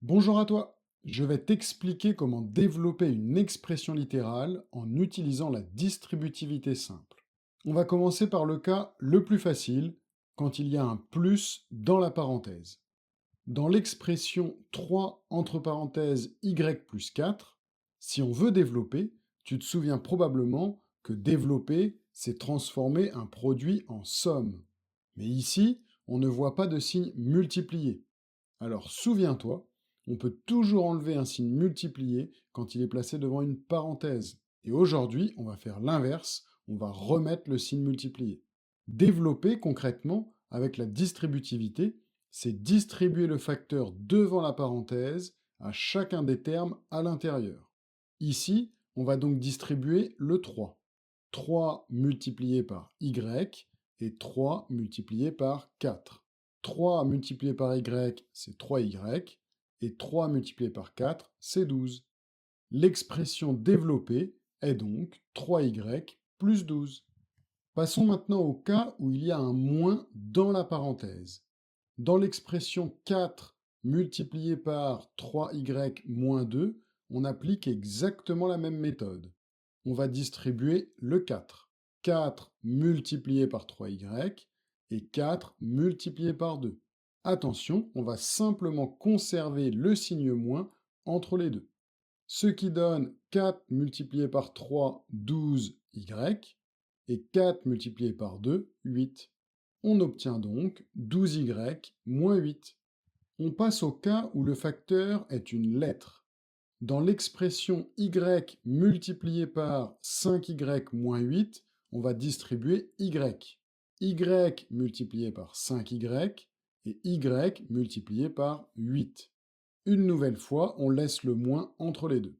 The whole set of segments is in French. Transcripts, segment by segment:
Bonjour à toi, je vais t'expliquer comment développer une expression littérale en utilisant la distributivité simple. On va commencer par le cas le plus facile, quand il y a un plus dans la parenthèse. Dans l'expression 3 entre parenthèses y plus 4, si on veut développer, tu te souviens probablement que développer, c'est transformer un produit en somme. Mais ici, on ne voit pas de signe multiplié. Alors souviens-toi, on peut toujours enlever un signe multiplié quand il est placé devant une parenthèse. Et aujourd'hui, on va faire l'inverse, on va remettre le signe multiplié. Développer concrètement avec la distributivité, c'est distribuer le facteur devant la parenthèse à chacun des termes à l'intérieur. Ici, on va donc distribuer le 3. 3 multiplié par y et 3 multiplié par 4. 3 multiplié par y, c'est 3y, et 3 multiplié par 4, c'est 12. L'expression développée est donc 3y plus 12. Passons maintenant au cas où il y a un moins dans la parenthèse. Dans l'expression 4 multiplié par 3y moins 2, on applique exactement la même méthode. On va distribuer le 4. 4 multiplié par 3y et 4 multiplié par 2. Attention, on va simplement conserver le signe moins entre les deux. Ce qui donne 4 multiplié par 3, 12y, et 4 multiplié par 2, 8. On obtient donc 12y moins 8. On passe au cas où le facteur est une lettre. Dans l'expression y multiplié par 5y moins 8, on va distribuer y. Y multiplié par 5y et y multiplié par 8. Une nouvelle fois, on laisse le moins entre les deux.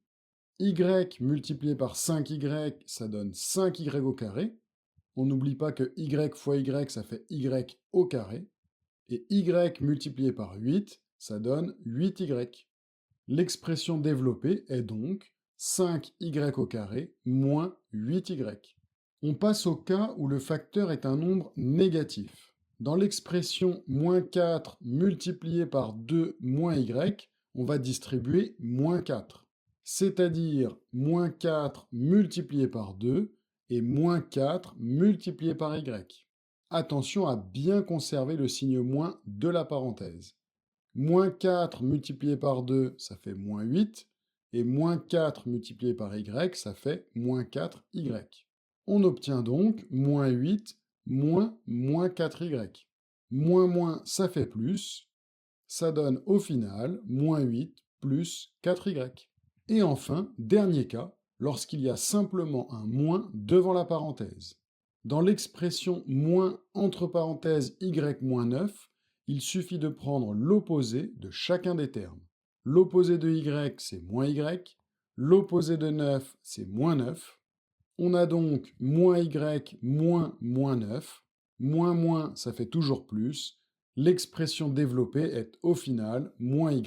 Y multiplié par 5y, ça donne 5y au carré. On n'oublie pas que y fois y, ça fait y au carré. Et y multiplié par 8, ça donne 8y. L'expression développée est donc 5y au carré moins 8y. On passe au cas où le facteur est un nombre négatif. Dans l'expression moins 4 multiplié par 2 moins y, on va distribuer moins 4. C'est-à-dire moins 4 multiplié par 2 et moins 4 multiplié par y. Attention à bien conserver le signe moins de la parenthèse. Moins 4 multiplié par 2, ça fait moins 8, et moins 4 multiplié par y, ça fait moins 4y. On obtient donc moins 8 moins moins 4y. Moins moins, ça fait plus, ça donne au final moins 8 plus 4y. Et enfin, dernier cas, lorsqu'il y a simplement un moins devant la parenthèse. Dans l'expression moins entre parenthèses y moins 9, il suffit de prendre l'opposé de chacun des termes. L'opposé de y, c'est moins y. L'opposé de 9, c'est moins 9. On a donc moins y moins moins 9. Moins moins, ça fait toujours plus. L'expression développée est au final moins y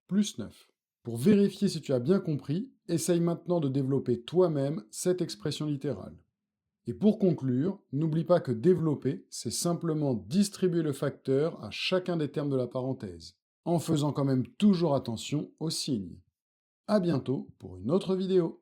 plus 9. Pour vérifier si tu as bien compris, essaye maintenant de développer toi-même cette expression littérale. Et pour conclure, n'oublie pas que développer, c'est simplement distribuer le facteur à chacun des termes de la parenthèse, en faisant quand même toujours attention aux signes. À bientôt pour une autre vidéo.